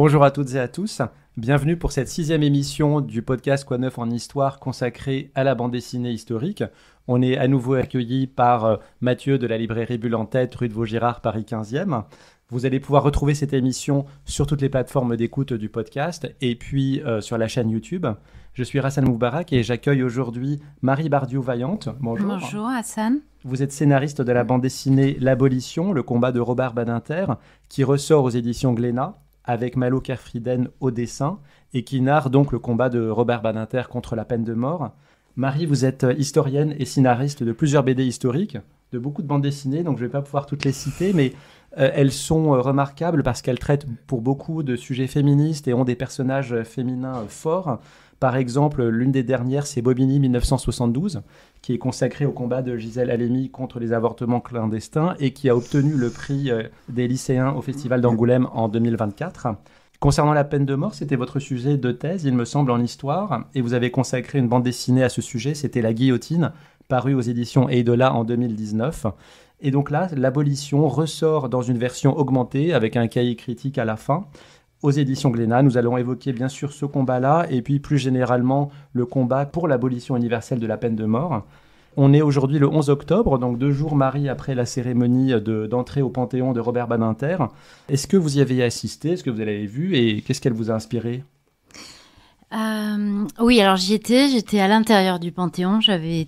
Bonjour à toutes et à tous, bienvenue pour cette 6e émission du podcast Quoi neuf en histoire consacrée à la bande dessinée historique. On est à nouveau accueilli par Mathieu de la librairie Bulle en Tête, rue de Vaugirard, Paris 15e. Vous allez pouvoir retrouver cette émission sur toutes les plateformes d'écoute du podcast et puis sur la chaîne YouTube. Je suis Hassan Moubarak et j'accueille aujourd'hui Marie Bardiou-Vaillante. Bonjour. Bonjour Hassan. Vous êtes scénariste de la bande dessinée L'Abolition, le combat de Robert Badinter, qui ressort aux éditions Glénat, avec Malo Kerfrieden au dessin, et qui narre donc le combat de Robert Badinter contre la peine de mort. Marie, vous êtes historienne et scénariste de plusieurs BD historiques, de beaucoup de bandes dessinées, donc je ne vais pas pouvoir toutes les citer, mais elles sont remarquables parce qu'elles traitent pour beaucoup de sujets féministes et ont des personnages féminins forts. Par exemple, l'une des dernières, c'est Bobigny 1972, qui est consacrée au combat de Gisèle Halimi contre les avortements clandestins et qui a obtenu le prix des lycéens au Festival d'Angoulême en 2024. Concernant la peine de mort, c'était votre sujet de thèse, il me semble, en histoire, et vous avez consacré une bande dessinée à ce sujet, c'était La Guillotine, parue aux éditions Eidola en 2019. Et donc là, L'Abolition ressort dans une version augmentée, avec un cahier critique à la fin. Aux éditions Glénat, nous allons évoquer bien sûr ce combat-là et puis plus généralement le combat pour l'abolition universelle de la peine de mort. On est aujourd'hui le 11 octobre, donc 2 jours, Marie, après la cérémonie d'entrée au Panthéon de Robert Badinter. Est-ce que vous y avez assisté? Est-ce que vous l'avez vu? Et qu'est-ce qu'elle vous a inspiré? Oui, alors j'étais à l'intérieur du Panthéon, j'avais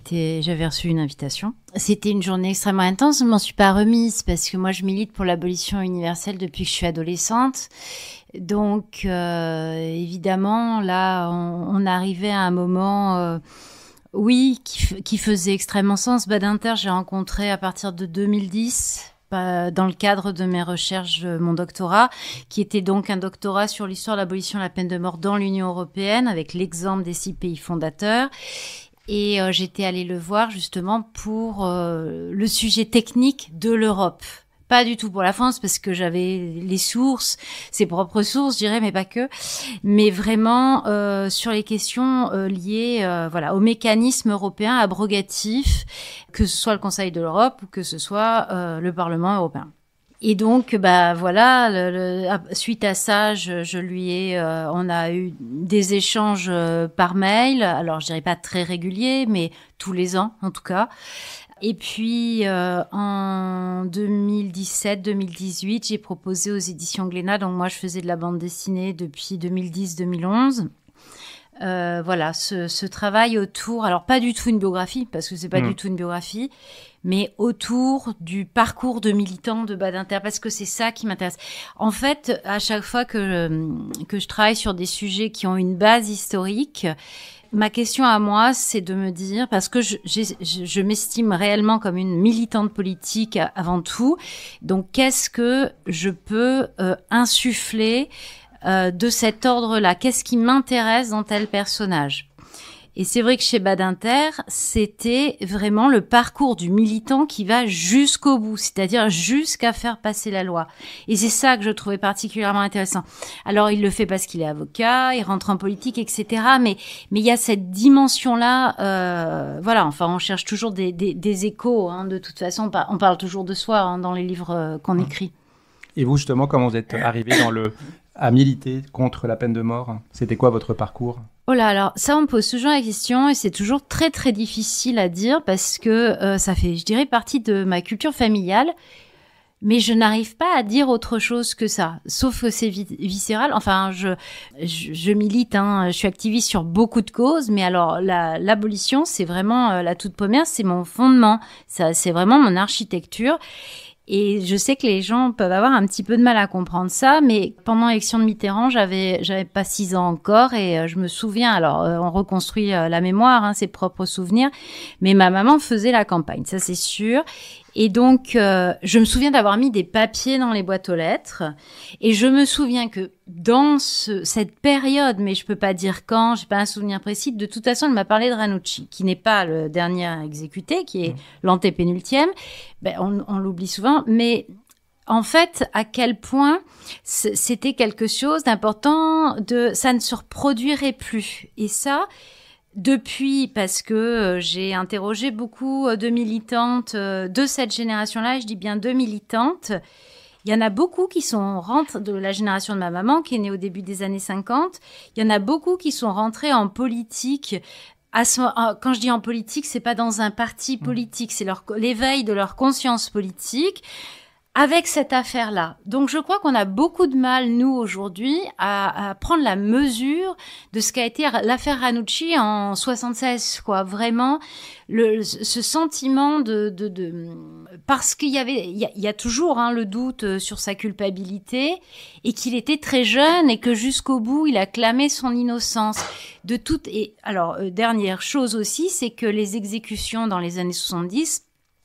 reçu une invitation. C'était une journée extrêmement intense, je m'en suis pas remise parce que moi je milite pour l'abolition universelle depuis que je suis adolescente. Donc évidemment là on arrivait à un moment oui qui faisait extrêmement sens. Badinter, j'ai rencontré à partir de 2010 dans le cadre de mes recherches de mon doctorat, qui était donc un doctorat sur l'histoire de l'abolition de la peine de mort dans l'Union européenne, avec l'exemple des 6 pays fondateurs. Et j'étais allée le voir justement pour le sujet technique de l'Europe. Pas du tout pour la France, parce que j'avais les sources, ses propres sources, je dirais, mais pas que. Mais vraiment sur les questions liées au mécanisme européen abrogatif, que ce soit le Conseil de l'Europe ou que ce soit le Parlement européen. Et donc, suite à ça, on a eu des échanges par mail. Alors, je dirais pas très réguliers, mais tous les ans, en tout cas. Et puis, en 2017-2018, j'ai proposé aux éditions Glénat. Donc, moi, je faisais de la bande dessinée depuis 2010-2011. Ce travail autour, alors pas du tout une biographie, parce que c'est pas du tout une biographie, mais autour du parcours de militant de Badinter, parce que c'est ça qui m'intéresse. En fait, à chaque fois que je travaille sur des sujets qui ont une base historique, ma question à moi, c'est de me dire, parce que je m'estime réellement comme une militante politique avant tout, donc qu'est-ce que je peux insuffler de cet ordre-là? Qu'est-ce qui m'intéresse dans tel personnage? Et c'est vrai que chez Badinter, c'était vraiment le parcours du militant qui va jusqu'au bout, c'est-à-dire jusqu'à faire passer la loi. Et c'est ça que je trouvais particulièrement intéressant. Alors, il le fait parce qu'il est avocat, il rentre en politique, etc. Mais il y a cette dimension-là, on cherche toujours des échos, hein, de toute façon, on parle toujours de soi, hein, dans les livres qu'on écrit. Et vous, justement, comment vous êtes arrivé à militer contre la peine de mort? C'était quoi votre parcours? Oh là, alors ça, on me pose toujours la question et c'est toujours très très difficile à dire parce que ça fait, je dirais, partie de ma culture familiale, mais je n'arrive pas à dire autre chose que ça, sauf que c'est viscéral. Enfin, je milite, hein, je suis activiste sur beaucoup de causes, mais alors l'abolition, c'est vraiment la toute première, c'est mon fondement, ça, c'est vraiment mon architecture. Et je sais que les gens peuvent avoir un petit peu de mal à comprendre ça, mais pendant l'élection de Mitterrand, j'avais pas 6 ans encore et je me souviens, alors on reconstruit la mémoire, hein, ses propres souvenirs, mais ma maman faisait la campagne, ça c'est sûr. Et donc, je me souviens d'avoir mis des papiers dans les boîtes aux lettres. Et je me souviens que dans cette période, mais je peux pas dire quand, j'ai pas un souvenir précis, de toute façon, elle m'a parlé de Ranucci, qui n'est pas le dernier exécuté, qui est l'antépénultième. On l'oublie souvent, mais en fait, à quel point c'était quelque chose d'important, ça ne se reproduirait plus. Et ça, depuis, parce que j'ai interrogé beaucoup de militantes de cette génération-là, et je dis bien de militantes, Il y en a beaucoup qui rentrent de la génération de ma maman, qui est née au début des années 50. Il y en a beaucoup qui sont rentrés en politique. Quand je dis en politique, c'est pas dans un parti politique, c'est l'éveil de leur conscience politique. Avec cette affaire-là. Donc, je crois qu'on a beaucoup de mal, nous, aujourd'hui, à prendre la mesure de ce qu'a été l'affaire Ranucci en 76, quoi. Vraiment, ce sentiment parce qu'il il y a toujours, le doute sur sa culpabilité et qu'il était très jeune et que jusqu'au bout, il a clamé son innocence et alors, dernière chose aussi, c'est que les exécutions dans les années 70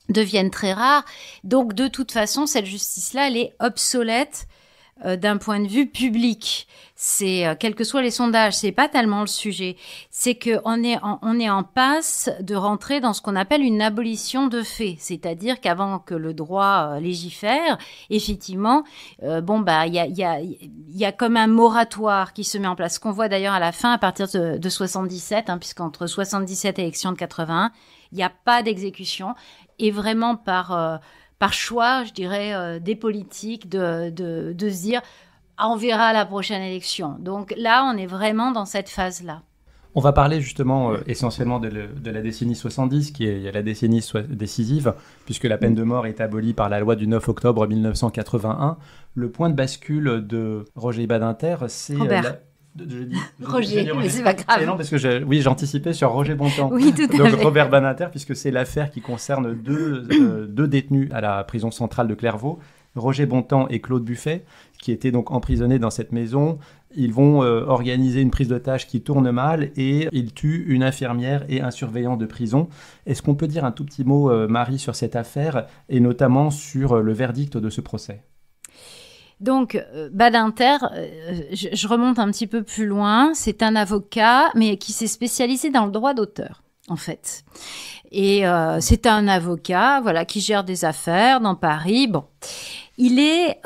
deviennent très rares. Donc, de toute façon, cette justice-là, elle est obsolète d'un point de vue public. C'est, quels que soient les sondages, c'est pas tellement le sujet. C'est que on est en passe de rentrer dans ce qu'on appelle une abolition de fait. C'est-à-dire qu'avant que le droit légifère, effectivement, il y a comme un moratoire qui se met en place. Ce qu'on voit d'ailleurs à la fin, à partir de 77, puisqu'entre 77 et l'élection de 81, il n'y a pas d'exécution. Et vraiment par choix, je dirais, des politiques de se dire on verra à la prochaine élection. Donc là, on est vraiment dans cette phase-là. On va parler justement essentiellement de la décennie 70, qui est la décennie décisive, puisque la peine de mort est abolie par la loi du 9 octobre 1981. Le point de bascule de Roger Badinter, c'est... Roger, mais c'est pas grave. Non, parce que j'anticipais sur Roger Bontemps. Oui, tout à fait. Donc Robert Badinter, puisque c'est l'affaire qui concerne deux détenus à la prison centrale de Clairvaux, Roger Bontemps et Claude Buffet, qui étaient donc emprisonnés dans cette maison. Ils vont organiser une prise d'otage qui tourne mal et ils tuent une infirmière et un surveillant de prison. Est-ce qu'on peut dire un tout petit mot, Marie, sur cette affaire et notamment sur le verdict de ce procès ? Donc, Badinter, je remonte un petit peu plus loin, c'est un avocat, mais qui s'est spécialisé dans le droit d'auteur, en fait. Et c'est un avocat, voilà, qui gère des affaires dans Paris. Bon, il est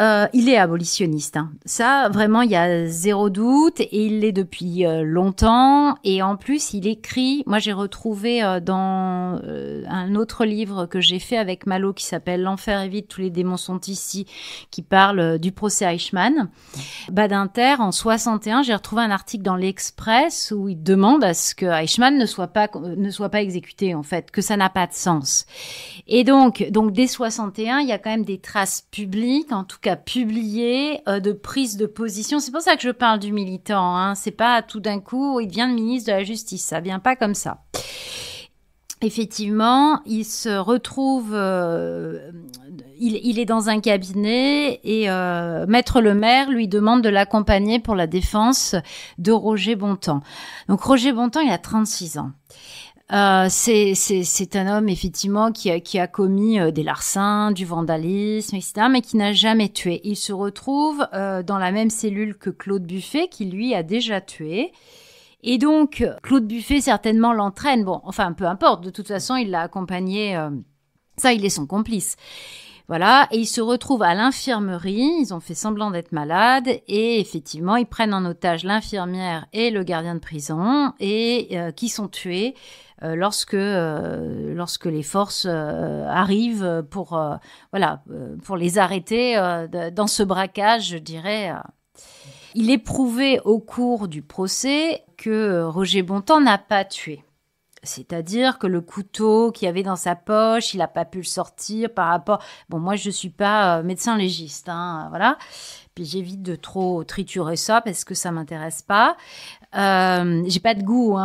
abolitionniste. Ça, vraiment, il y a zéro doute. Et il l'est depuis longtemps. Et en plus, il écrit. Moi, j'ai retrouvé dans un autre livre que j'ai fait avec Malo qui s'appelle L'enfer est vide, tous les démons sont ici, qui parle du procès Eichmann. Badinter, en 61, j'ai retrouvé un article dans l'Express où il demande à ce que Eichmann ne soit pas exécuté, en fait, que ça n'a pas de sens. Et donc dès 61, il y a quand même des traces publiques, en tout cas publiées, de prise de position. C'est pour ça que je parle du militant. C'est pas tout d'un coup, il devient ministre de la Justice. Ça vient pas comme ça. Effectivement, il se retrouve, il est dans un cabinet et Maître Lemaire lui demande de l'accompagner pour la défense de Roger Bontemps. Donc Roger Bontemps, il a 36 ans. C'est un homme effectivement qui a commis des larcins, du vandalisme, etc., mais qui n'a jamais tué. Il se retrouve dans la même cellule que Claude Buffet, qui lui a déjà tué. Et donc Claude Buffet certainement l'entraîne. Bon, enfin peu importe. De toute façon, il l'a accompagné. Ça, il est son complice. Voilà, et ils se retrouvent à l'infirmerie, ils ont fait semblant d'être malades, et effectivement, ils prennent en otage l'infirmière et le gardien de prison, et qui sont tués lorsque les forces arrivent pour les arrêter dans ce braquage, je dirais. Il est prouvé au cours du procès que Roger Bontemps n'a pas tué. C'est-à-dire que le couteau qu'il y avait dans sa poche, il n'a pas pu le sortir par rapport... Bon, moi, je ne suis pas médecin légiste, voilà. Puis j'évite de trop triturer ça parce que ça m'intéresse pas. J'ai pas de goût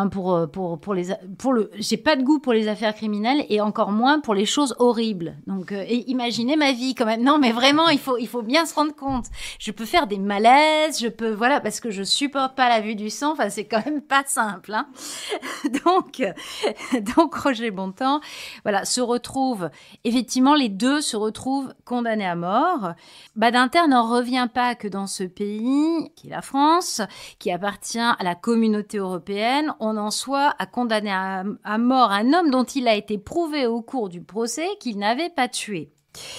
j'ai pas de goût pour les affaires criminelles et encore moins pour les choses horribles. Donc imaginez ma vie quand même. Non mais vraiment il faut bien se rendre compte. Je peux faire des malaises, parce que je supporte pas la vue du sang. Enfin c'est quand même pas simple. Donc Roger Bontemps effectivement les deux se retrouvent condamnés à mort. Badinter n'en revient pas que dans ce pays, qui est la France, qui appartient à la communauté européenne, on en soit à condamner à mort un homme dont il a été prouvé au cours du procès qu'il n'avait pas tué.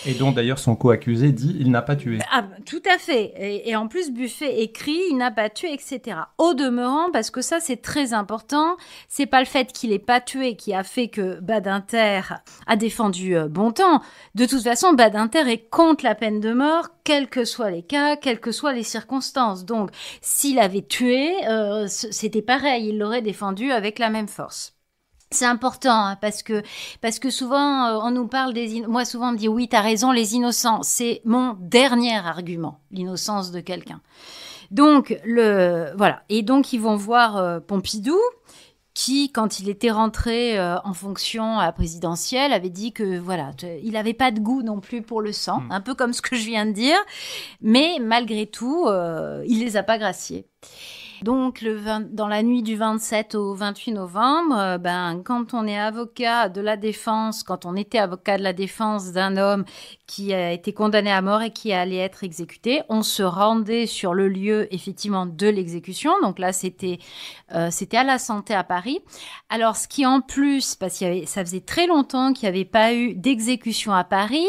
Et dont d'ailleurs son co-accusé dit il n'a pas tué. Ah, tout à fait. Et en plus, Buffet écrit il n'a pas tué, etc. Au demeurant, parce que ça c'est très important, c'est pas le fait qu'il ait pas tué qui a fait que Badinter a défendu Bontemps. De toute façon, Badinter est contre la peine de mort, quels que soient les cas, quelles que soient les circonstances. Donc, s'il avait tué, c'était pareil, il l'aurait défendu avec la même force. C'est important hein, parce que souvent on nous parle moi souvent on me dit oui t'as raison les innocents c'est mon dernier argument l'innocence de quelqu'un donc voilà et donc ils vont voir Pompidou qui quand il était rentré en fonction à la présidentielle avait dit que voilà il avait pas de goût non plus pour le sang un peu comme ce que je viens de dire mais malgré tout il les a pas graciés. Donc, dans la nuit du 27 au 28 novembre, quand on est avocat de la défense, quand on était avocat de la défense d'un homme qui a été condamné à mort et qui allait être exécuté, on se rendait sur le lieu, effectivement, de l'exécution. Donc là, c'était à la Santé à Paris. Alors, ce qui en plus, parce que ça faisait très longtemps qu'il n'y avait pas eu d'exécution à Paris,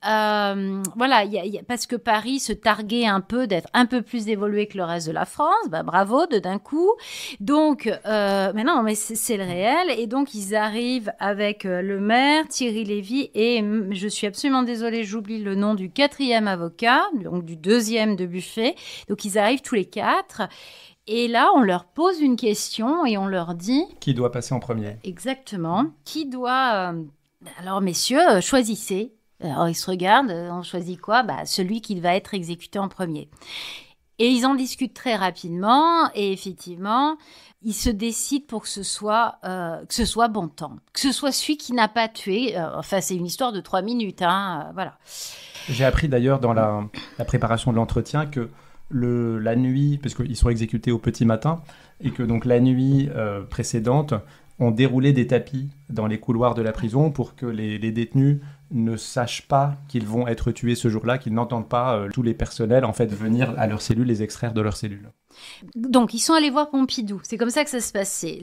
voilà, parce que Paris se targuait un peu d'être un peu plus évolué que le reste de la France, bravo, d'un coup. Donc, mais non, mais c'est le réel. Et donc, ils arrivent avec le maire, Thierry Lévy, et je suis absolument désolée, j'oublie le nom du 4e avocat, donc du 2e de Buffet. Donc, ils arrivent tous les 4. Et là, on leur pose une question et on leur dit... Qui doit passer en premier ? Exactement. Qui doit... Alors, messieurs, choisissez. Alors, ils se regardent, on choisit quoi ? Celui qui va être exécuté en premier. Et ils en discutent très rapidement, et effectivement, ils se décident pour que ce soit Bontemps, que ce soit celui qui n'a pas tué. Enfin, c'est une histoire de 3 minutes, hein, voilà. J'ai appris d'ailleurs dans la préparation de l'entretien que la nuit, parce qu'ils sont exécutés au petit matin, et que donc la nuit précédente, on déroulait des tapis dans les couloirs de la prison pour que les détenus ne sachent pas qu'ils vont être tués ce jour-là, qu'ils n'entendent pas tous les personnels en fait venir à leur cellule, les extraire de leur cellule. Donc, ils sont allés voir Pompidou. C'est comme ça que ça se passait.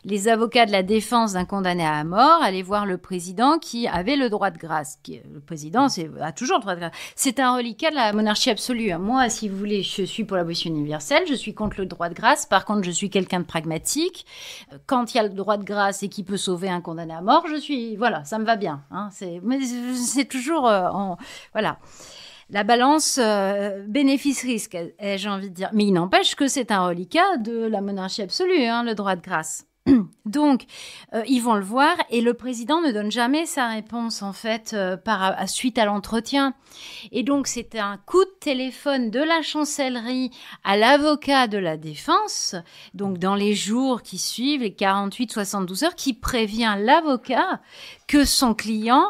Les avocats de la défense d'un condamné à mort allaient voir le président qui avait le droit de grâce. Le président a toujours le droit de grâce. C'est un reliquat de la monarchie absolue. Moi, si vous voulez, je suis pour l'abolition universelle. Je suis contre le droit de grâce. Par contre, je suis quelqu'un de pragmatique. Quand il y a le droit de grâce et qui peut sauver un condamné à mort, voilà, ça me va bien. Hein. Mais c'est toujours... voilà. La balance bénéfice-risque, j'ai envie de dire. Mais il n'empêche que c'est un reliquat de la monarchie absolue, hein, le droit de grâce. Donc, ils vont le voir et le président ne donne jamais sa réponse, en fait, suite à l'entretien. Et donc, c'est un coup de téléphone de la chancellerie à l'avocat de la défense, donc dans les jours qui suivent, les 48-72 heures, qui prévient l'avocat que son client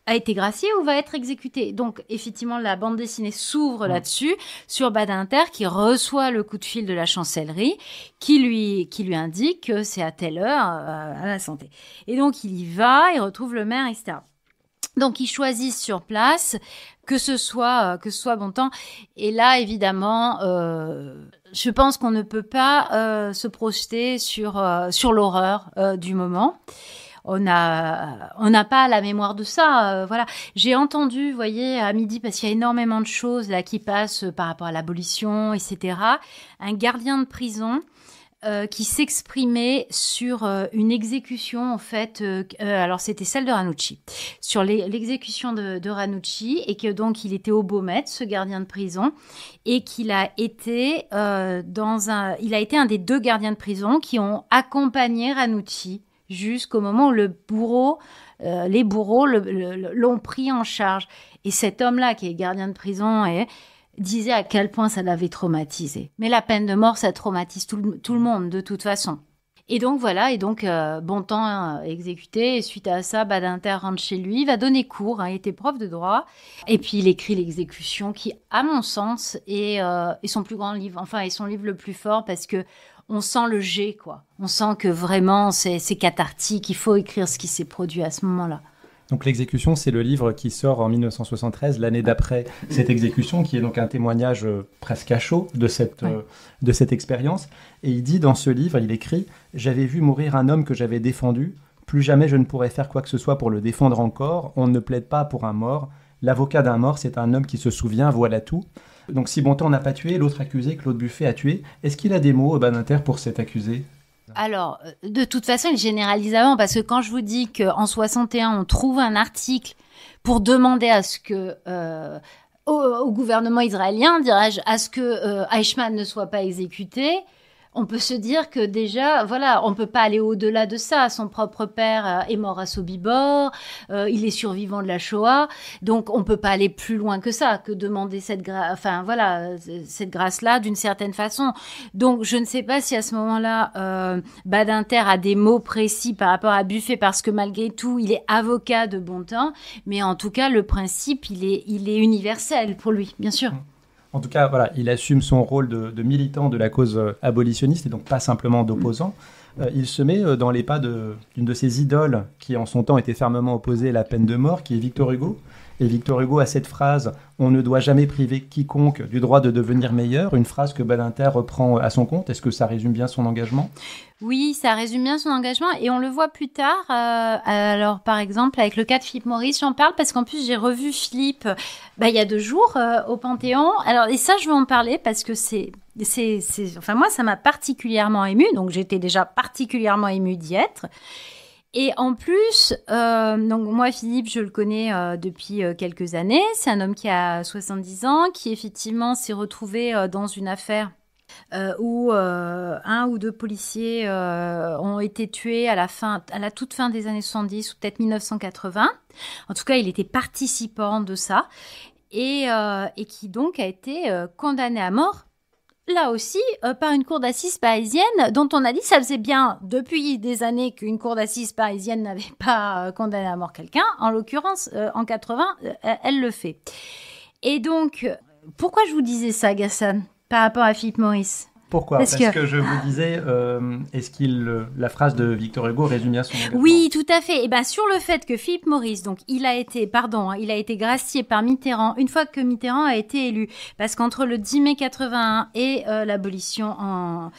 a été gracié ou va être exécuté. Donc, effectivement, la bande dessinée s'ouvre là-dessus, sur Badinter, qui reçoit le coup de fil de la chancellerie, qui lui indique que c'est à telle heure à la Santé. Et donc, il y va, il retrouve le maire, etc. Donc, ils choisissent sur place que ce soit Bontemps. Et là, évidemment, je pense qu'on ne peut pas se projeter sur l'horreur du moment. On n'a pas la mémoire de ça, voilà. J'ai entendu, vous voyez, à midi, parce qu'il y a énormément de choses là qui passent par rapport à l'abolition, etc. Un gardien de prison qui s'exprimait sur une exécution, en fait. Alors, c'était celle de Ranucci. Sur l'exécution de Ranucci, et que donc, il était au Baumettes, ce gardien de prison, et qu'il a été il a été un des 2 gardiens de prison qui ont accompagné Ranucci jusqu'au moment où les bourreaux l'ont pris en charge. Et cet homme-là, qui est gardien de prison, disait à quel point ça l'avait traumatisé. Mais la peine de mort, ça traumatise tout le monde, de toute façon. Et donc, voilà, Bontemps exécuté. Et suite à ça, Badinter rentre chez lui, il va donner cours, il était prof de droit. Et puis, il écrit l'exécution, qui, à mon sens, est son plus grand livre, enfin, est son livre le plus fort, parce que on sent le jet, quoi. On sent que vraiment, c'est cathartique. Il faut écrire ce qui s'est produit à ce moment-là. Donc l'exécution, c'est le livre qui sort en 1973, l'année d'après cette exécution, qui est donc un témoignage presque à chaud de cette expérience. Et il dit dans ce livre, il écrit « J'avais vu mourir un homme que j'avais défendu, Plus jamais je ne pourrai faire quoi que ce soit pour le défendre encore. On ne plaide pas pour un mort. L'avocat d'un mort, c'est un homme qui se souvient, voilà tout. Donc si Bontemps n'a pas tué, l'autre accusé, Claude Buffet, a tué. Est-ce qu'il a des mots, Badinter, pour cet accusé ? Alors, de toute façon, il généralise avant, parce que quand je vous dis qu'en 61, on trouve un article pour demander à ce que... au gouvernement israélien, dirais-je, à ce que Eichmann ne soit pas exécuté, on peut se dire que déjà, voilà, on peut pas aller au-delà de ça. Son propre père est mort à Sobibor, il est survivant de la Shoah, donc on peut pas aller plus loin que ça, que demander cette grâce-là d'une certaine façon. Donc je ne sais pas si à ce moment-là, Badinter a des mots précis par rapport à Buffet, parce que malgré tout, il est avocat de Bontemps, mais en tout cas, le principe, il est universel pour lui, bien sûr. En tout cas, voilà, il assume son rôle de militant de la cause abolitionniste et donc pas simplement d'opposant. Il se met dans les pas d'une de ses idoles qui en son temps était fermement opposée à la peine de mort, qui est Victor Hugo. Et Victor Hugo a cette phrase « On ne doit jamais priver quiconque du droit de devenir meilleur », une phrase que Badinter reprend à son compte. Est-ce que ça résume bien son engagement ? Oui, ça résume bien son engagement et on le voit plus tard. Alors, par exemple, avec le cas de Philippe Maurice, j'en parle parce qu'en plus, j'ai revu Philippe il y a 2 jours au Panthéon. Alors, et ça, je veux en parler parce que enfin, moi, ça m'a particulièrement émue. Donc, j'étais déjà particulièrement émue d'y être. Et en plus, donc moi, Philippe, je le connais depuis quelques années. C'est un homme qui a 70 ans, qui effectivement s'est retrouvé dans une affaire où 1 ou 2 policiers ont été tués à la toute fin des années 70 ou peut-être 1980. En tout cas, il était participant de ça et qui donc a été condamné à mort. Là aussi, par une cour d'assises parisienne, dont on a dit que ça faisait bien depuis des années qu'une cour d'assises parisienne n'avait pas condamné à mort quelqu'un. En l'occurrence, en 80, elle le fait. Et donc, pourquoi je vous disais ça, Gassan, par rapport à Philippe Maurice ? Pourquoi ? Parce que je vous disais, la phrase de Victor Hugo résume bien son engagement. Oui, tout à fait. Et ben sur le fait que Philippe Maurice, donc il a été gracié par Mitterrand une fois que Mitterrand a été élu, parce qu'entre le 10 mai 81 et l'abolition en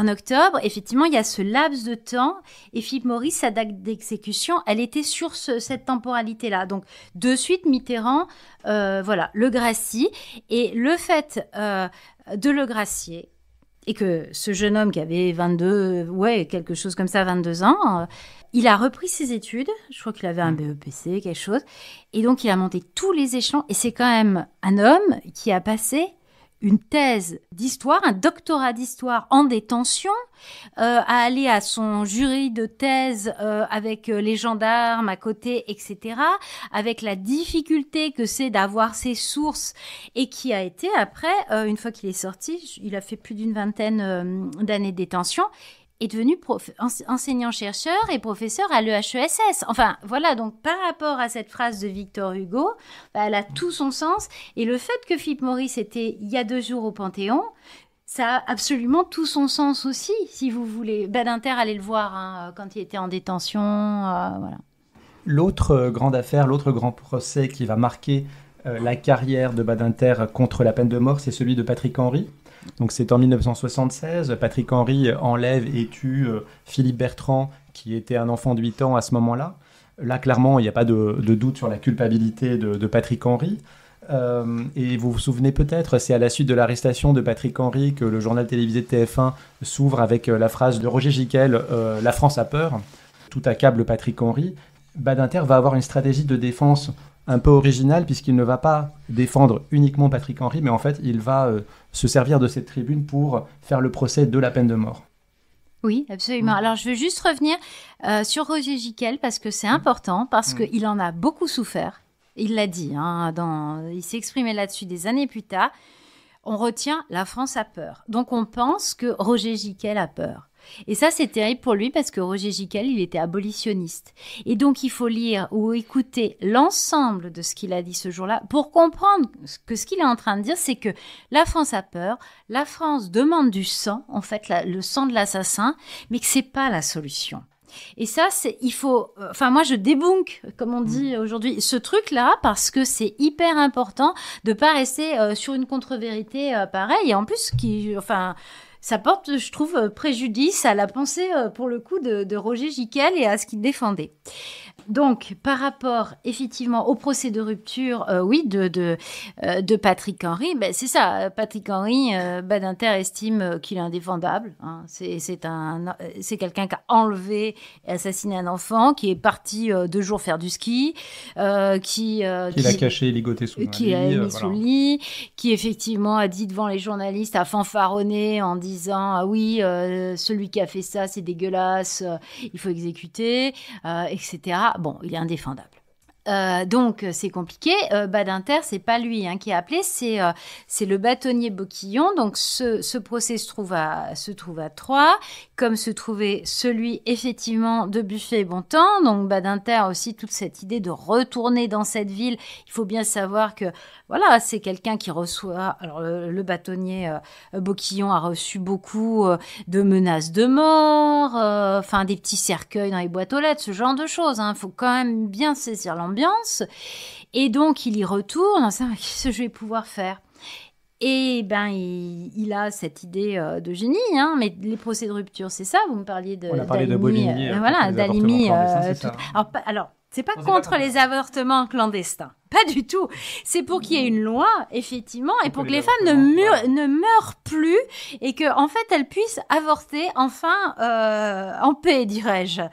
octobre, effectivement, il y a ce laps de temps. Et Philippe Maurice, sa date d'exécution, elle était sur cette temporalité-là. Donc de suite, Mitterrand, le gracie, et le fait de le gracier. Et que ce jeune homme qui avait 22 ans, il a repris ses études. Je crois qu'il avait un BEPC, quelque chose. Et donc, il a monté tous les échelons. Et c'est quand même un homme qui a passé une thèse d'histoire, un doctorat d'histoire en détention, à aller à son jury de thèse avec les gendarmes à côté, etc., avec la difficulté que c'est d'avoir ses sources, et qui a été après, une fois qu'il est sorti, il a fait plus d'une 20aine d'années de détention, est devenu enseignant-chercheur et professeur à l'EHESS. Enfin, voilà, donc par rapport à cette phrase de Victor Hugo, elle a tout son sens. Et le fait que Philippe Maurice était il y a 2 jours au Panthéon, ça a absolument tout son sens aussi, si vous voulez. Badinter, allez le voir quand il était en détention. Voilà. L'autre grande affaire, l'autre grand procès qui va marquer la carrière de Badinter contre la peine de mort, c'est celui de Patrick Henry. Donc c'est en 1976, Patrick Henry enlève et tue Philippe Bertrand, qui était un enfant de 8 ans à ce moment-là. Là, clairement, il n'y a pas de doute sur la culpabilité de Patrick Henry. Et vous vous souvenez peut-être, c'est à la suite de l'arrestation de Patrick Henry que le journal télévisé de TF1 s'ouvre avec la phrase de Roger Gicquel, « La France a peur ». Tout accable Patrick Henry. Badinter va avoir une stratégie de défense un peu original, puisqu'il ne va pas défendre uniquement Patrick Henry, mais en fait, il va se servir de cette tribune pour faire le procès de la peine de mort. Oui, absolument. Alors, je veux juste revenir sur Roger Gicquel, parce que c'est important, parce qu'il en a beaucoup souffert. Il l'a dit, il s'est exprimé là-dessus des années plus tard. On retient « la France a peur ». Donc, on pense que Roger Gicquel a peur. Et ça, c'est terrible pour lui parce que Roger Gicquel, il était abolitionniste. Et donc, il faut lire ou écouter l'ensemble de ce qu'il a dit ce jour-là pour comprendre que ce qu'il est en train de dire, c'est que la France a peur, la France demande du sang, en fait, le sang de l'assassin, mais que c'est pas la solution. Et ça, moi, je débunk, comme on dit aujourd'hui, ce truc-là, parce que c'est hyper important de pas rester sur une contre-vérité pareille. Et en plus, ça porte, je trouve, préjudice à la pensée, pour le coup, de Roger Gicquel et à ce qu'il défendait. Donc, par rapport, effectivement, au procès de rupture, oui, de Patrick Henry, ben, c'est ça. Patrick Henry, Badinter estime qu'il est indéfendable. Hein. C'est quelqu'un qui a enlevé et assassiné un enfant, qui est parti 2 jours faire du ski, qui l'a caché et ligoté sous le lit. Qui a mis sous le lit, qui effectivement a dit devant les journalistes, a fanfaronné en disant « Ah oui, celui qui a fait ça, c'est dégueulasse, il faut exécuter, etc. » Bon, il est indéfendable. Donc c'est compliqué. Badinter, c'est pas lui qui a appelé, c'est le bâtonnier Boquillon. Donc ce procès se trouve à Troyes, comme se trouvait celui effectivement de Buffet et Bontemps. Donc Badinter aussi toute cette idée de retourner dans cette ville. Il faut bien savoir que voilà, c'est quelqu'un qui reçoit. Alors le bâtonnier Boquillon a reçu beaucoup de menaces de mort, enfin des petits cercueils dans les boîtes aux lettres, ce genre de choses. Il faut quand même bien saisir l'ambiance. Et donc, il y retourne. Qu'est-ce que je vais pouvoir faire ? Et ben, il a cette idée de génie, mais les procès de rupture, c'est ça. Vous me parliez de. On a parlé de Bobigny. Voilà, d'Halimi. Alors, c'est pas contre les avortements clandestins. Pas du tout. C'est pour qu'il y ait une loi, effectivement, et pour que les femmes ne meurent plus et que, en fait, elles puissent avorter enfin en paix, dirais-je.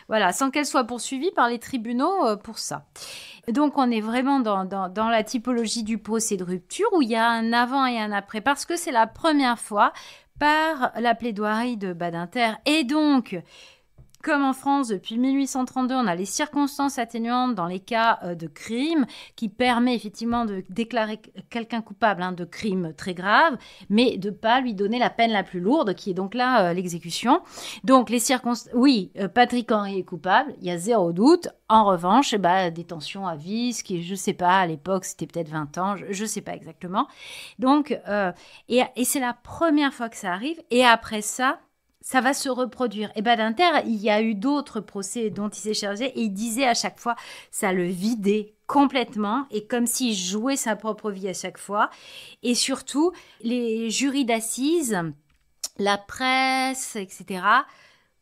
Voilà, sans qu'elles soient poursuivies par les tribunaux pour ça. Donc, on est vraiment dans la typologie du procès de rupture où il y a un avant et un après, parce que c'est la première fois par la plaidoirie de Badinter. Et donc, comme en France, depuis 1832, on a les circonstances atténuantes dans les cas de crime qui permet effectivement de déclarer quelqu'un coupable de crimes très graves, mais de ne pas lui donner la peine la plus lourde, qui est donc là l'exécution. Donc, les circonstances... Oui, Patrick Henry est coupable, il y a 0 doute. En revanche, détention à vie, ce qui, je ne sais pas, à l'époque, c'était peut-être 20 ans, je ne sais pas exactement. Donc, et c'est la première fois que ça arrive. Et après ça va se reproduire. Et Badinter, il y a eu d'autres procès dont il s'est chargé et il disait à chaque fois, ça le vidait complètement et comme s'il jouait sa propre vie à chaque fois. Et surtout, les jurys d'assises, la presse, etc.,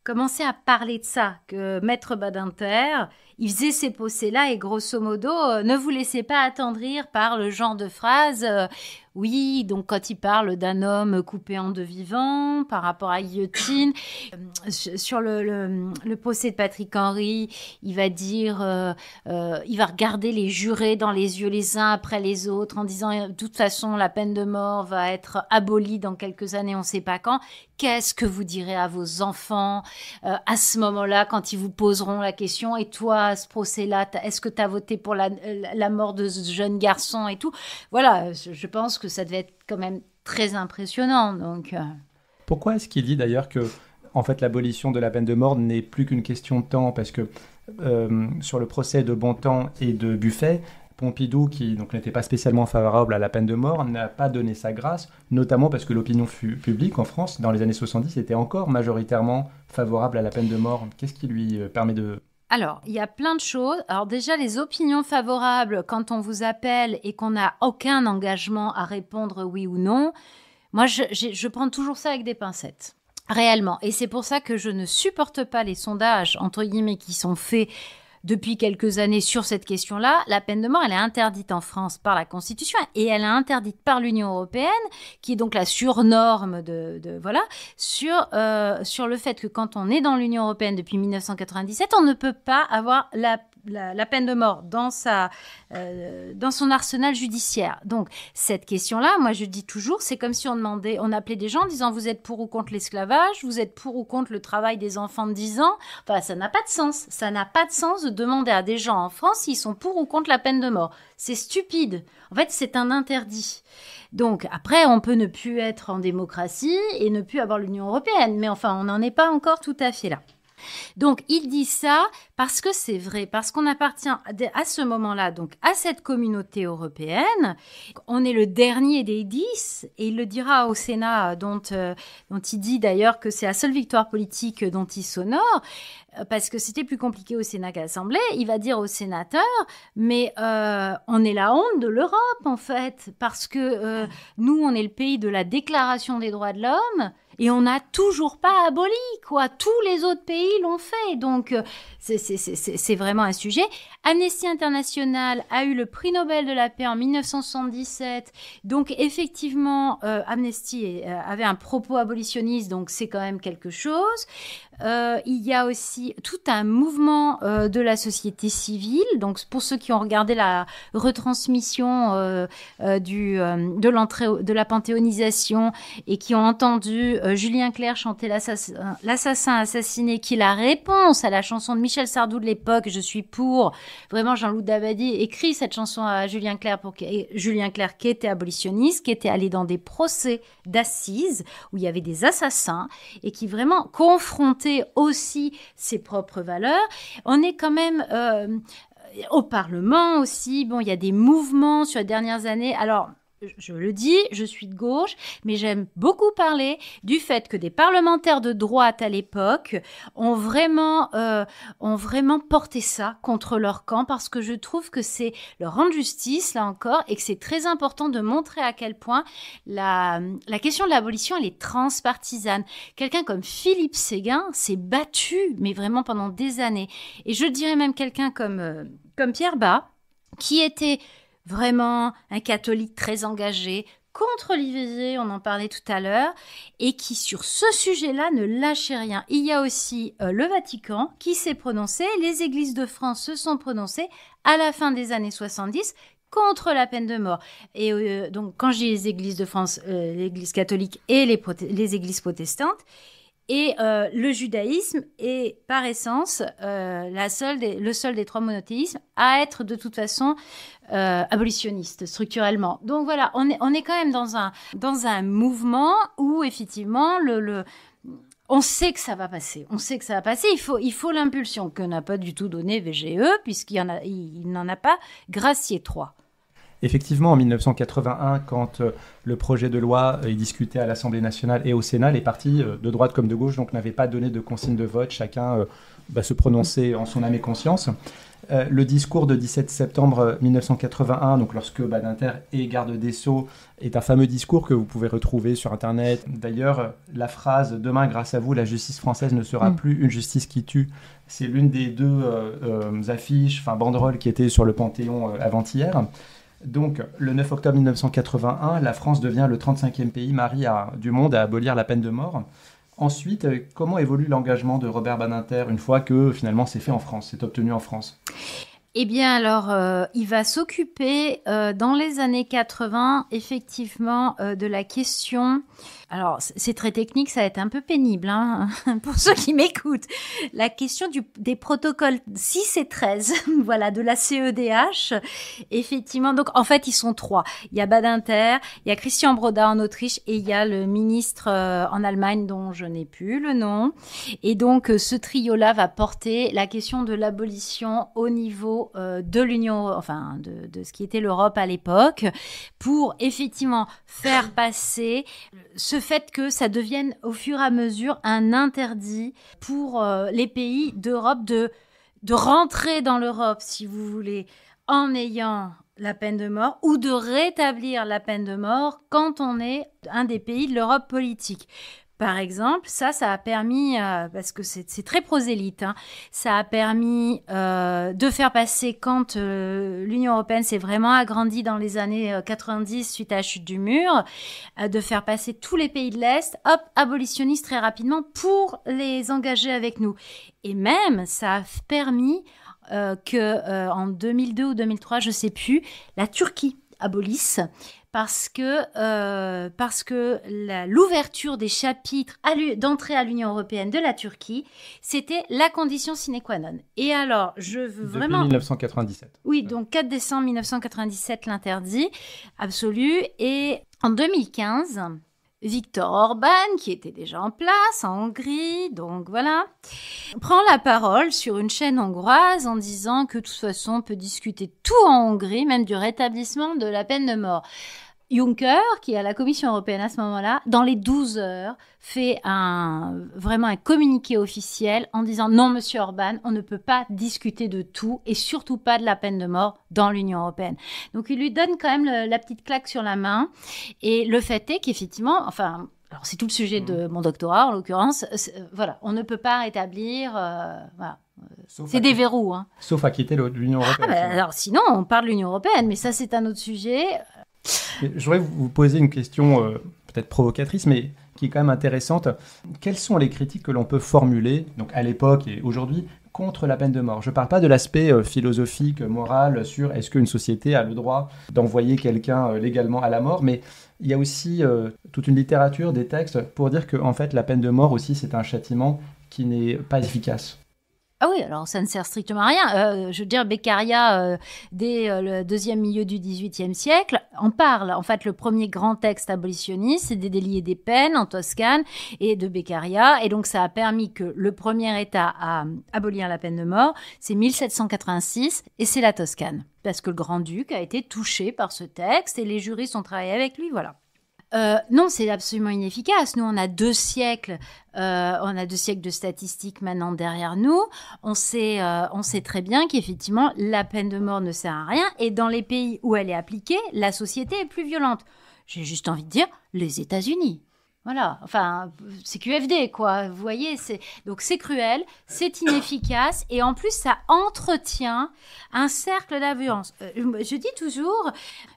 commençaient à parler de ça, que Maître Badinter, il faisait ces procès-là et grosso modo, ne vous laissez pas attendrir par le genre de phrase oui, donc quand il parle d'un homme coupé en 2 vivants par rapport à guillotine, sur le procès de Patrick Henry, il va dire, il va regarder les jurés dans les yeux les uns après les autres en disant de toute façon la peine de mort va être abolie dans quelques années, on ne sait pas quand. Qu'est-ce que vous direz à vos enfants à ce moment-là quand ils vous poseront la question et toi à ce procès-là, est-ce que tu as voté pour la mort de ce jeune garçon et tout? Voilà, je pense que ça devait être quand même très impressionnant. Donc, Pourquoi est-ce qu'il dit d'ailleurs que en fait, l'abolition de la peine de mort n'est plus qu'une question de temps? Parce que sur le procès de Bontemps et de Buffet, Pompidou, qui donc n'était pas spécialement favorable à la peine de mort, n'a pas donné sa grâce, notamment parce que l'opinion publique en France, dans les années 70, était encore majoritairement favorable à la peine de mort. Qu'est-ce qui lui permet de... Alors, il y a plein de choses. Alors déjà, les opinions favorables, quand on vous appelle et qu'on n'a aucun engagement à répondre oui ou non, moi, je prends toujours ça avec des pincettes. Réellement. Et c'est pour ça que je ne supporte pas les sondages, entre guillemets, qui sont faits depuis quelques années sur cette question-là. La peine de mort, elle est interdite en France par la Constitution et elle est interdite par l'Union européenne, qui est donc la surnorme sur le fait que quand on est dans l'Union européenne depuis 1997, on ne peut pas avoir la peine de mort dans son arsenal judiciaire. Donc, cette question-là, moi je dis toujours, c'est comme si on appelait des gens en disant vous êtes pour ou contre l'esclavage, vous êtes pour ou contre le travail des enfants de 10 ans. Enfin, ça n'a pas de sens. Ça n'a pas de sens de demander à des gens en France s'ils sont pour ou contre la peine de mort. C'est stupide. En fait, c'est un interdit. Donc, après, on peut ne plus être en démocratie et ne plus avoir l'Union européenne. Mais enfin, on n'en est pas encore tout à fait là. Donc, il dit ça parce que c'est vrai, parce qu'on appartient à ce moment-là, donc à cette communauté européenne. On est le dernier des 10 et il le dira au Sénat, dont il dit d'ailleurs que c'est la seule victoire politique dont il s'honore, parce que c'était plus compliqué au Sénat qu'à l'Assemblée. Il va dire aux sénateurs, mais on est la honte de l'Europe en fait, parce que nous, on est le pays de la Déclaration des droits de l'homme Et on n'a toujours pas aboli, quoi. Tous les autres pays l'ont fait. Donc, c'est vraiment un sujet. Amnesty International a eu le prix Nobel de la paix en 1977. Donc, effectivement, Amnesty avait un propos abolitionniste, donc c'est quand même quelque chose. Il y a aussi tout un mouvement de la société civile. Donc, pour ceux qui ont regardé la retransmission de la panthéonisation et qui ont entendu Julien Clerc chanter l'assassin assassiné, qui est la réponse à la chanson de Michel Sardou de l'époque, Je suis pour. Vraiment, Jean-Loup Dabadi écrit cette chanson à Julien Clerc Julien Clerc qui était abolitionniste, qui était allé dans des procès d'assises où il y avait des assassins et qui vraiment confrontait aussi ses propres valeurs. On est quand même au Parlement aussi. Bon, il y a des mouvements sur les dernières années. Alors, je le dis, je suis de gauche, mais j'aime beaucoup parler du fait que des parlementaires de droite à l'époque ont vraiment porté ça contre leur camp, parce que je trouve que c'est leur rendre justice, là encore, et que c'est très important de montrer à quel point la question de l'abolition, elle est transpartisane. Quelqu'un comme Philippe Séguin s'est battu, mais vraiment pendant des années. Et je dirais même quelqu'un comme Pierre Bas, qui était vraiment un catholique très engagé contre l'IVG, on en parlait tout à l'heure, et qui sur ce sujet-là ne lâchait rien. Il y a aussi le Vatican qui s'est prononcé, les églises de France se sont prononcées à la fin des années 70 contre la peine de mort. Et donc quand je dis les églises de France, l'église catholique et les églises protestantes, et le judaïsme est par essence le seul des trois monothéismes à être de toute façon abolitionniste structurellement. Donc voilà, on est quand même dans un mouvement où effectivement on sait que ça va passer. On sait que ça va passer. Il faut l'impulsion que n'a pas du tout donné VGE, il n'en a pas gracié 3. Effectivement, en 1981, quand le projet de loi est discuté à l'Assemblée nationale et au Sénat, les partis de droite comme de gauche donc n'avaient pas donné de consigne de vote. Chacun se prononçait en son âme et conscience. Le discours de 17 septembre 1981, donc lorsque Badinter est garde des Sceaux, est un fameux discours que vous pouvez retrouver sur Internet. D'ailleurs, la phrase « Demain, grâce à vous, la justice française ne sera plus une justice qui tue », c'est l'une des deux banderoles qui étaient sur le Panthéon avant-hier. Donc, le 9 octobre 1981, la France devient le 35e pays du monde à abolir la peine de mort. Ensuite, comment évolue l'engagement de Robert Badinter une fois que finalement c'est fait en France, c'est obtenu en France ? Eh bien, alors, il va s'occuper dans les années 80, effectivement, de la question. Alors, c'est très technique, ça va être un peu pénible hein, pour ceux qui m'écoutent. La question des protocoles 6 et 13, voilà, de la CEDH. Effectivement, donc en fait, ils sont 3. Il y a Badinter, il y a Christian Broda en Autriche et il y a le ministre en Allemagne dont je n'ai plus le nom. Et donc, ce trio-là va porter la question de l'abolition au niveau de l'Union, enfin de ce qui était l'Europe à l'époque, pour effectivement faire passer ce fait que ça devienne au fur et à mesure un interdit pour les pays d'Europe de rentrer dans l'Europe, si vous voulez, en ayant la peine de mort ou de rétablir la peine de mort quand on est un des pays de l'Europe politique. Par exemple, ça a permis, parce que c'est très prosélyte, hein, ça a permis de faire passer quand l'Union européenne s'est vraiment agrandie dans les années 90 suite à la chute du mur, de faire passer tous les pays de l'Est, abolitionnistes très rapidement pour les engager avec nous. Et même, ça a permis en 2002 ou 2003, je sais plus, la Turquie abolisse. Parce que l'ouverture des chapitres d'entrée à l'Union européenne de la Turquie, c'était la condition sine qua non. Et alors, je veux vraiment... Depuis 1997. Oui, donc 4 décembre 1997, l'interdit absolu. Et en 2015... Viktor Orban, qui était déjà en place en Hongrie, donc voilà, prend la parole sur une chaîne hongroise en disant que de toute façon on peut discuter tout en Hongrie, même du rétablissement de la peine de mort. Juncker, qui est à la Commission européenne à ce moment-là, dans les 12 heures, fait vraiment un communiqué officiel en disant « Non, monsieur Orban, on ne peut pas discuter de tout et surtout pas de la peine de mort dans l'Union européenne. » Donc, il lui donne quand même la petite claque sur la main. Et le fait est qu'effectivement, alors c'est tout le sujet de mon doctorat en l'occurrence, voilà, on ne peut pas rétablir, voilà. C'est des verrous. Hein. Sauf à quitter l'Union européenne. Alors sinon, on parle de l'Union européenne, mais ça c'est un autre sujet. Je voudrais vous poser une question peut-être provocatrice, mais qui est quand même intéressante. Quelles sont les critiques que l'on peut formuler, donc à l'époque et aujourd'hui, contre la peine de mort? Je ne parle pas de l'aspect philosophique, moral, sur est-ce qu'une société a le droit d'envoyer quelqu'un légalement à la mort, mais il y a aussi toute une littérature, des textes, pour dire que en fait, la peine de mort aussi, c'est un châtiment qui n'est pas efficace. Ah oui, alors ça ne sert strictement à rien. Je veux dire, Beccaria, dès le deuxième milieu du XVIIIe siècle, en parle. En fait, le premier grand texte abolitionniste, c'est des délits et des peines en Toscane et de Beccaria. Et donc, ça a permis que le premier État à abolir la peine de mort, c'est 1786 et c'est la Toscane. Parce que le grand-duc a été touché par ce texte et les juristes ont travaillé avec lui, voilà. Non, c'est absolument inefficace. Nous, on a 2 siècles, de statistiques maintenant derrière nous. On sait très bien qu'effectivement, la peine de mort ne sert à rien. Et dans les pays où elle est appliquée, la société est plus violente. J'ai juste envie de dire les États-Unis. Voilà, enfin, c'est QFD, quoi. Vous voyez, donc c'est cruel, c'est inefficace, et en plus, ça entretient un cercle d'influence. Je dis toujours,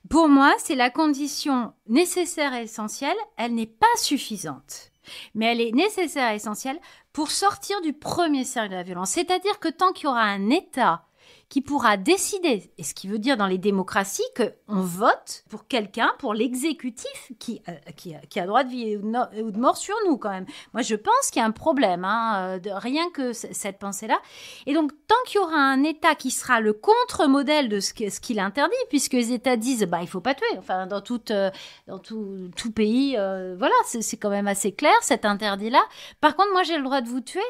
pour moi, c'est la condition nécessaire et essentielle. Elle n'est pas suffisante, mais elle est nécessaire et essentielle pour sortir du premier cercle de la violence. C'est-à-dire que tant qu'il y aura un État qui pourra décider, et ce qui veut dire dans les démocraties qu'on vote pour quelqu'un, pour l'exécutif qui a droit de vie ou de mort sur nous quand même. Moi, je pense qu'il y a un problème, rien que cette pensée-là. Et donc, tant qu'il y aura un État qui sera le contre-modèle de ce qu'il interdit, puisque les États disent, il faut pas tuer. Enfin, dans tout pays, voilà, c'est quand même assez clair cet interdit-là. Par contre, moi, j'ai le droit de vous tuer.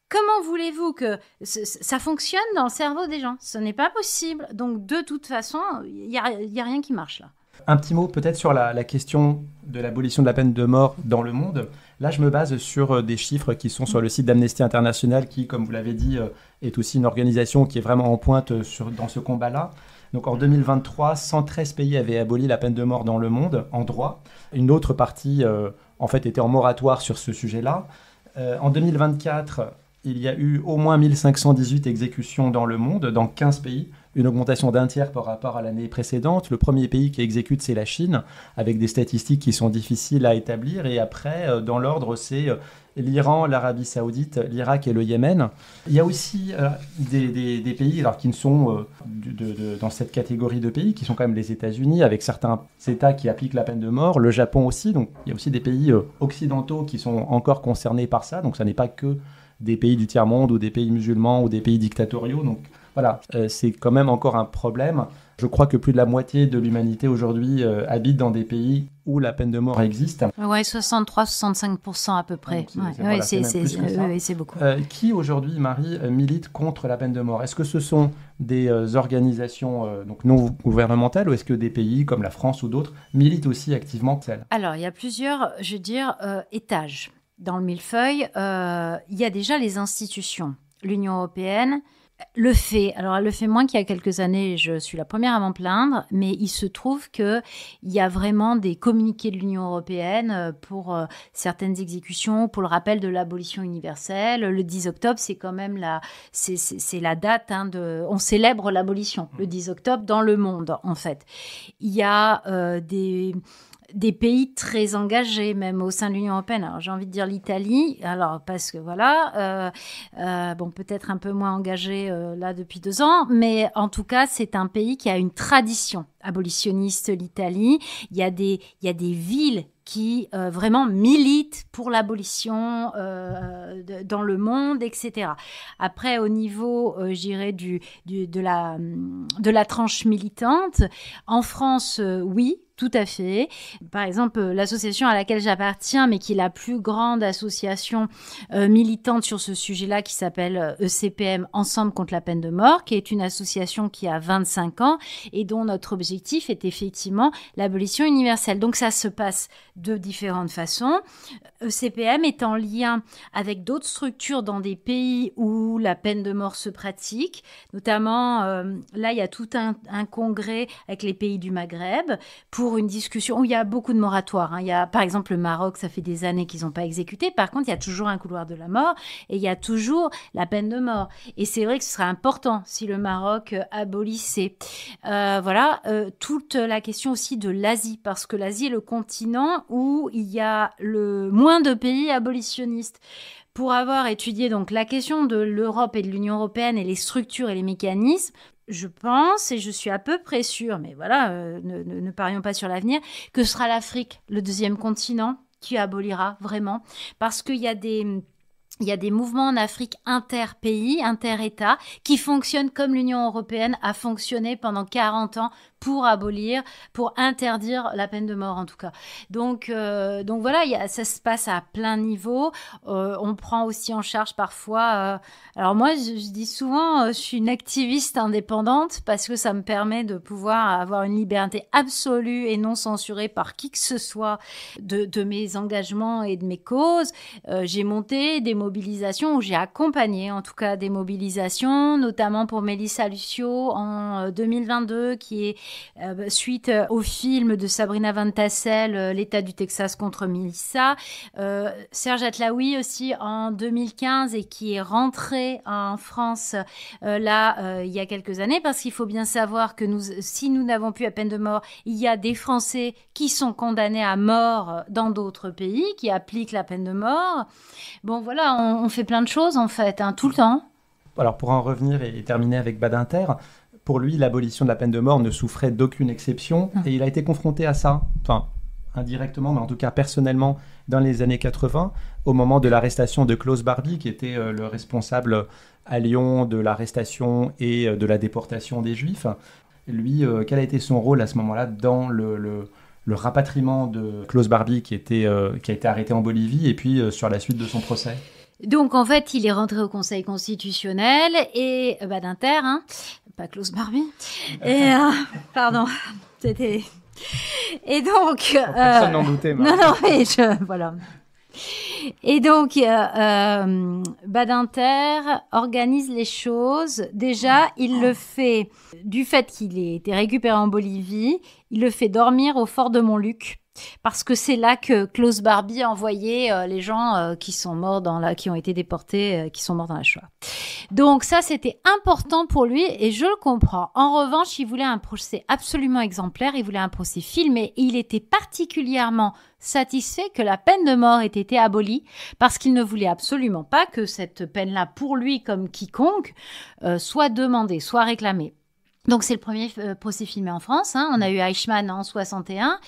Comment voulez-vous que ça fonctionne dans le cerveau des gens? Ce n'est pas possible. Donc, de toute façon, il n'y a rien qui marche là. Un petit mot peut-être sur la question de l'abolition de la peine de mort dans le monde. Là, je me base sur des chiffres qui sont sur le site d'Amnesty International, qui, comme vous l'avez dit, est aussi une organisation qui est vraiment en pointe dans ce combat-là. Donc en 2023, 113 pays avaient aboli la peine de mort dans le monde, en droit. Une autre partie, en fait, était en moratoire sur ce sujet-là. En 2024... il y a eu au moins 1518 exécutions dans le monde, dans 15 pays, une augmentation d'un tiers par rapport à l'année précédente. Le premier pays qui exécute, c'est la Chine, avec des statistiques qui sont difficiles à établir. Et après, dans l'ordre, c'est l'Iran, l'Arabie Saoudite, l'Irak et le Yémen. Il y a aussi des pays qui ne sont dans cette catégorie de pays, qui sont quand même les États-Unis, avec certains États qui appliquent la peine de mort, le Japon aussi. Donc il y a aussi des pays occidentaux qui sont encore concernés par ça. Donc ça n'est pas que des pays du tiers-monde ou des pays musulmans ou des pays dictatoriaux. Donc voilà, c'est quand même encore un problème. Je crois que plus de la moitié de l'humanité aujourd'hui habite dans des pays où la peine de mort existe. Oui, 63-65% à peu près. C'est beaucoup. Qui aujourd'hui, Marie, milite contre la peine de mort? Est-ce que ce sont des organisations donc non gouvernementales ou est-ce que des pays comme la France ou d'autres militent aussi activement celles? Alors, il y a plusieurs, étages. Dans le millefeuille, il y a déjà les institutions. L'Union européenne le fait. Alors, elle le fait moins qu'il y a quelques années. Je suis la première à m'en plaindre. Mais il se trouve qu'il y a vraiment des communiqués de l'Union européenne pour certaines exécutions, pour le rappel de l'abolition universelle. Le 10 octobre, c'est quand même c'est la date on célèbre l'abolition, le 10 octobre, dans le monde, en fait. Il y a des pays très engagés, même au sein de l'Union européenne. Alors, j'ai envie de dire l'Italie, parce que voilà, peut-être un peu moins engagé là depuis 2 ans, mais en tout cas, c'est un pays qui a une tradition abolitionniste, l'Italie. Il y a des villes qui vraiment militent pour l'abolition dans le monde, etc. Après, au niveau, de la tranche militante, en France, oui, tout à fait. Par exemple, l'association à laquelle j'appartiens, mais qui est la plus grande association militante sur ce sujet-là, qui s'appelle ECPM, Ensemble contre la peine de mort, qui est une association qui a 25 ans et dont notre objectif est effectivement l'abolition universelle. Donc ça se passe de différentes façons. ECPM est en lien avec d'autres structures dans des pays où la peine de mort se pratique. Notamment, là, il y a tout un congrès avec les pays du Maghreb pour pour une discussion où il y a beaucoup de moratoires. Hein. Il y a, par exemple, le Maroc, ça fait des années qu'ils n'ont pas exécuté. Par contre, il y a toujours un couloir de la mort et il y a toujours la peine de mort. Et c'est vrai que ce serait important si le Maroc abolissait. Toute la question aussi de l'Asie, parce que l'Asie est le continent où il y a le moins de pays abolitionnistes. Pour avoir étudié donc la question de l'Europe et de l'Union européenne et les structures et les mécanismes, je pense, et je suis à peu près sûre, mais voilà, ne parions pas sur l'avenir, que ce sera l'Afrique, le deuxième continent, qui abolira vraiment. Parce qu'il y a des mouvements en Afrique inter-pays, inter-États, qui fonctionnent comme l'Union européenne a fonctionné pendant 40 ans pour interdire la peine de mort en tout cas. Donc voilà, ça se passe à plein niveau. On prend aussi en charge parfois. Alors moi, je dis souvent, je suis une activiste indépendante parce que ça me permet de pouvoir avoir une liberté absolue et non censurée par qui que ce soit de mes engagements et de mes causes. J'ai monté des mobilisations où j'ai accompagné en tout cas des mobilisations, notamment pour Mélissa Lucio en 2022, qui est suite au film de Sabrina Van Tassel, l'État du Texas contre Melissa. Serge Atlaoui aussi en 2015 et qui est rentré en France il y a quelques années, parce qu'il faut bien savoir que si nous n'avons plus la peine de mort, il y a des Français qui sont condamnés à mort dans d'autres pays, qui appliquent la peine de mort. Bon voilà, on fait plein de choses en fait, tout le temps. Alors pour en revenir et terminer avec Badinter, pour lui, l'abolition de la peine de mort ne souffrait d'aucune exception et il a été confronté à ça, enfin indirectement, mais en tout cas personnellement, dans les années 80, au moment de l'arrestation de Klaus Barbie, qui était le responsable à Lyon de l'arrestation et de la déportation des Juifs. Lui, quel a été son rôle à ce moment-là dans le rapatriement de Klaus Barbie qui a été arrêté en Bolivie et puis sur la suite de son procès? Donc en fait, il est rentré au Conseil constitutionnel et Badinter, pas Klaus Barbie. Et pardon, c'était. Et donc. Personne n'en doutait. Non, mais voilà. Et donc, Badinter organise les choses. Déjà, il le fait du fait qu'il ait été récupéré en Bolivie. Il le fait dormir au fort de Montluc. Parce que c'est là que Klaus Barbie a envoyé les gens qui sont morts qui ont été déportés, qui sont morts dans la Shoah. Donc ça, c'était important pour lui et je le comprends. En revanche, il voulait un procès absolument exemplaire, il voulait un procès filmé et il était particulièrement satisfait que la peine de mort ait été abolie parce qu'il ne voulait absolument pas que cette peine-là, pour lui comme quiconque, soit demandée, soit réclamée. Donc c'est le premier procès filmé en France. On a eu Eichmann en 61,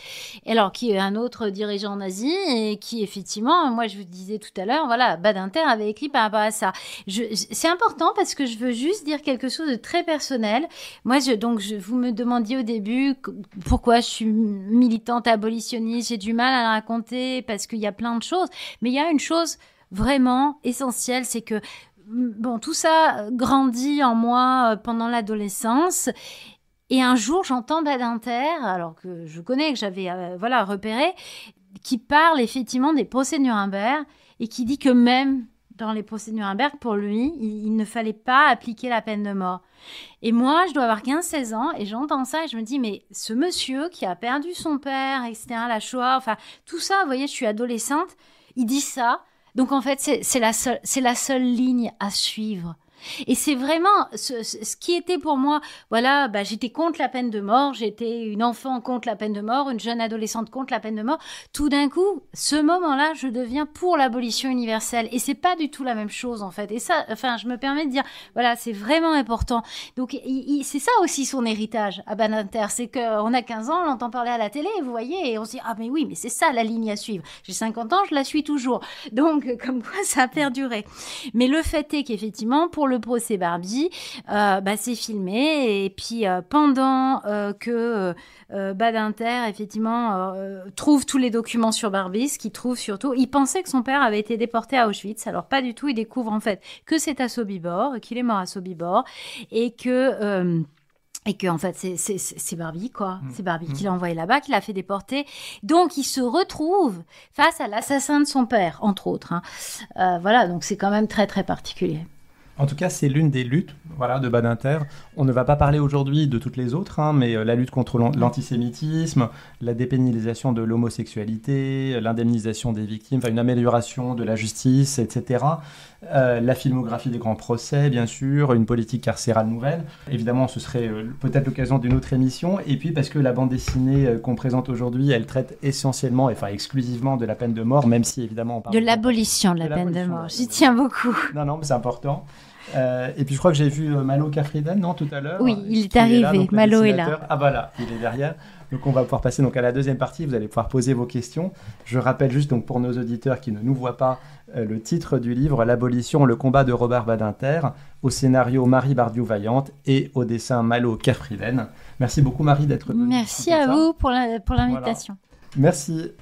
alors qui est un autre dirigeant nazi et qui effectivement, moi je vous disais tout à l'heure, voilà, Badinter avait écrit par rapport à ça. C'est important parce que je veux juste dire quelque chose de très personnel. Moi, vous me demandiez au début pourquoi je suis militante abolitionniste. J'ai du mal à le raconter parce qu'il y a plein de choses, mais il y a une chose vraiment essentielle, c'est que tout ça grandit en moi pendant l'adolescence. Et un jour, j'entends Badinter, alors que je connais, que j'avais repéré, qui parle effectivement des procès de Nuremberg et qui dit que même dans les procès de Nuremberg, pour lui, il ne fallait pas appliquer la peine de mort. Et moi, je dois avoir 15-16 ans et j'entends ça et je me dis, mais ce monsieur qui a perdu son père, etc., la Shoah, enfin, tout ça, vous voyez, je suis adolescente, il dit ça. Donc en fait, c'est la seule ligne à suivre. Et c'est vraiment ce qui était pour moi, voilà, j'étais contre la peine de mort, j'étais une enfant contre la peine de mort, une jeune adolescente contre la peine de mort. Tout d'un coup, ce moment-là, je deviens pour l'abolition universelle. Et c'est pas du tout la même chose, en fait. Et ça, je me permets de dire, voilà, c'est vraiment important. Donc, c'est ça aussi son héritage à Badinter. C'est qu'on a 15 ans, on l'entend parler à la télé, vous voyez, et on se dit, ah, mais oui, mais c'est ça la ligne à suivre. J'ai 50 ans, je la suis toujours. Donc, comme quoi, ça a perduré. Mais le fait est qu'effectivement, pour le procès Barbie, c'est filmé et puis pendant que Badinter effectivement trouve tous les documents sur Barbie, ce qu'il trouve surtout, il pensait que son père avait été déporté à Auschwitz, alors pas du tout, il découvre en fait que c'est à Sobibor, qu'il est mort à Sobibor et que en fait, c'est Barbie, quoi. C'est Barbie qui l'a envoyé là-bas, qui l'a fait déporter. Donc, il se retrouve face à l'assassin de son père, entre autres. Voilà, donc c'est quand même très, très particulier. En tout cas, c'est l'une des luttes, voilà, de Badinter. On ne va pas parler aujourd'hui de toutes les autres, mais la lutte contre l'antisémitisme, la dépénalisation de l'homosexualité, l'indemnisation des victimes, une amélioration de la justice, etc. La filmographie des grands procès, bien sûr, une politique carcérale nouvelle. Évidemment, ce serait peut-être l'occasion d'une autre émission. Et puis, parce que la bande dessinée qu'on présente aujourd'hui, elle traite essentiellement, exclusivement de la peine de mort, même si, évidemment, on parle de l'abolition de la peine de mort. J'y tiens beaucoup. Non, mais c'est important. Et puis, je crois que j'ai vu Malo Kafriden, non, tout à l'heure. Oui, il est arrivé. Malo est là. Ah, voilà, il est derrière. Donc, on va pouvoir passer à la deuxième partie. Vous allez pouvoir poser vos questions. Je rappelle juste, donc, pour nos auditeurs qui ne nous voient pas, le titre du livre, L'abolition, le combat de Robert Badinter, au scénario Marie Bardiou-Vaillante et au dessin Malo Kafriden. Merci beaucoup, Marie, d'être venue. Merci à vous pour l'invitation. Voilà. Merci.